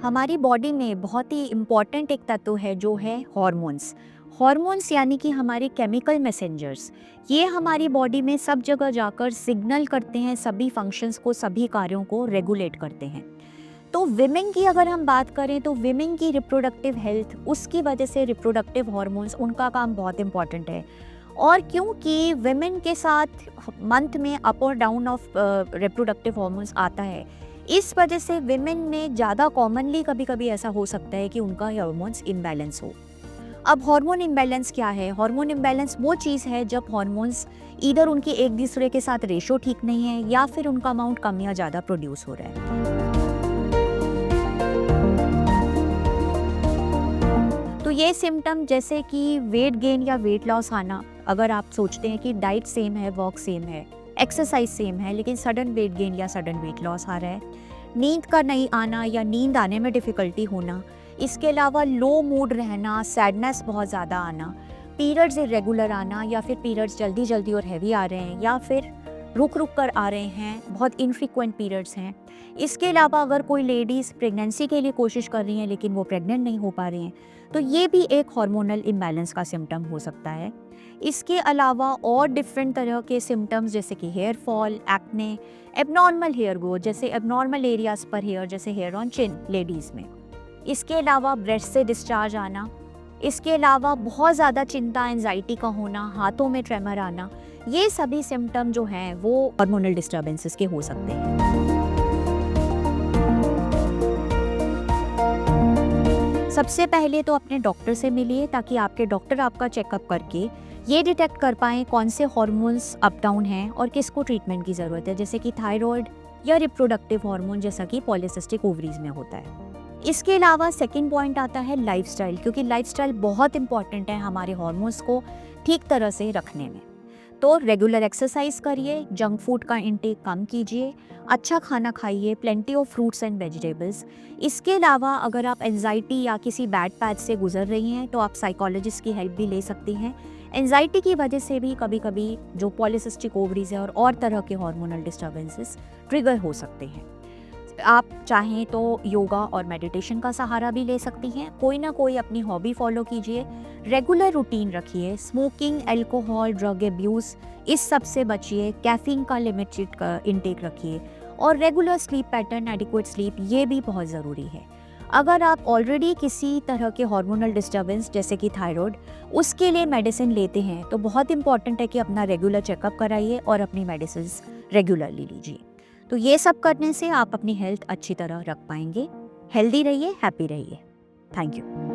हमारी बॉडी में बहुत ही इम्पॉर्टेंट एक तत्व है जो है हॉर्मोन्स। हॉर्मोन्स यानी कि हमारे केमिकल मैसेंजर्स। ये हमारी बॉडी में सब जगह जाकर सिग्नल करते हैं, सभी फंक्शंस को, सभी कार्यों को रेगुलेट करते हैं। तो विमेन की अगर हम बात करें तो विमेन की रिप्रोडक्टिव हेल्थ, उसकी वजह से रिप्रोडक्टिव हॉर्मोन्स, उनका काम बहुत इंपॉर्टेंट है। और क्योंकि विमेन के साथ मंथ में अप और डाउन ऑफ रिप्रोडक्टिव हॉर्मोन्स आता है, इस वजह से विमेन में ज़्यादा कॉमनली कभी कभी ऐसा हो सकता है कि उनका हार्मोन्स इम्बैलेंस हो। अब हार्मोन इम्बैलेंस क्या है? हार्मोन इम्बैलेंस वो चीज़ है जब हार्मोन्स इधर उनकी एक दूसरे के साथ रेशो ठीक नहीं है या फिर उनका अमाउंट कम या ज़्यादा प्रोड्यूस हो रहा है। तो ये सिम्टम जैसे कि वेट गेन या वेट लॉस आना, अगर आप सोचते हैं कि डाइट सेम है, वर्क सेम है, एक्सरसाइज सेम है, लेकिन सडन वेट गेन या सडन वेट लॉस आ रहा है, नींद का नहीं आना या नींद आने में डिफ़िकल्टी होना, इसके अलावा लो मूड रहना, सैडनेस बहुत ज़्यादा आना, पीरियड्स इरेगुलर आना या फिर पीरियड्स जल्दी जल्दी और हैवी आ रहे हैं या फिर रुक रुक कर आ रहे हैं, बहुत इनफ्रीक्वेंट पीरियड्स हैं। इसके अलावा अगर कोई लेडीज़ प्रेगनेंसी के लिए कोशिश कर रही हैं लेकिन वो प्रेग्नेंट नहीं हो पा रही हैं, तो ये भी एक हार्मोनल इम्बैलेंस का सिम्टम हो सकता है। इसके अलावा और डिफरेंट तरह के सिम्टम्स जैसे कि hair fall, acne, abnormal hair growth, जैसे एबनॉर्मल एरियाज पर हेयर, जैसे हेयर ऑन चिन लेडीज़ में। इसके अलावा ब्रेस्ट से डिस्चार्ज आना, इसके अलावा बहुत ज़्यादा चिंता, एंजाइटी का होना, हाथों में ट्रेमर आना, ये सभी सिम्टम जो हैं वो हार्मोनल डिस्टर्बेंसेस के हो सकते हैं। सबसे पहले तो अपने डॉक्टर से मिलिए ताकि आपके डॉक्टर आपका चेकअप करके ये डिटेक्ट कर पाएँ कौन से हार्मोन्स अप डाउन हैं और किसको ट्रीटमेंट की ज़रूरत है, जैसे कि थायराइड या रिप्रोडक्टिव हार्मोन जैसा कि पॉलीसिस्टिक ओवरीज में होता है। इसके अलावा सेकंड पॉइंट आता है लाइफस्टाइल, क्योंकि लाइफस्टाइल बहुत इंपॉर्टेंट है हमारे हार्मोन्स को ठीक तरह से रखने में। तो रेगुलर एक्सरसाइज करिए, जंक फूड का इंटेक कम कीजिए, अच्छा खाना खाइए, plenty of fruits and vegetables. इसके अलावा अगर आप एंजाइटी या किसी बैड पैच से गुजर रही हैं तो आप साइकोलॉजिस्ट की हेल्प भी ले सकती हैं। एंजाइटी की वजह से भी कभी कभी जो पॉलीसिस्टिक ओवरीज है और तरह के हार्मोनल डिस्टर्बेंसेस ट्रिगर हो सकते हैं। आप चाहें तो योगा और मेडिटेशन का सहारा भी ले सकती हैं। कोई ना कोई अपनी हॉबी फॉलो कीजिए, रेगुलर रूटीन रखिए, स्मोकिंग, अल्कोहल, ड्रग एब्यूज़, इस सब से बचिए, कैफीन का लिमिटेड का इंटेक रखिए और regular sleep pattern, adequate sleep, ये भी बहुत ज़रूरी है। अगर आप ऑलरेडी किसी तरह के हार्मोनल डिस्टर्बेंस जैसे कि थायराइड, उसके लिए मेडिसिन लेते हैं तो बहुत इंपॉर्टेंट है कि अपना रेगुलर चेकअप कराइए और अपनी मेडिसिन रेगुलरली लीजिए। तो ये सब करने से आप अपनी हेल्थ अच्छी तरह रख पाएंगे। हेल्दी रहिए, हैप्पी रहिए। Thank you.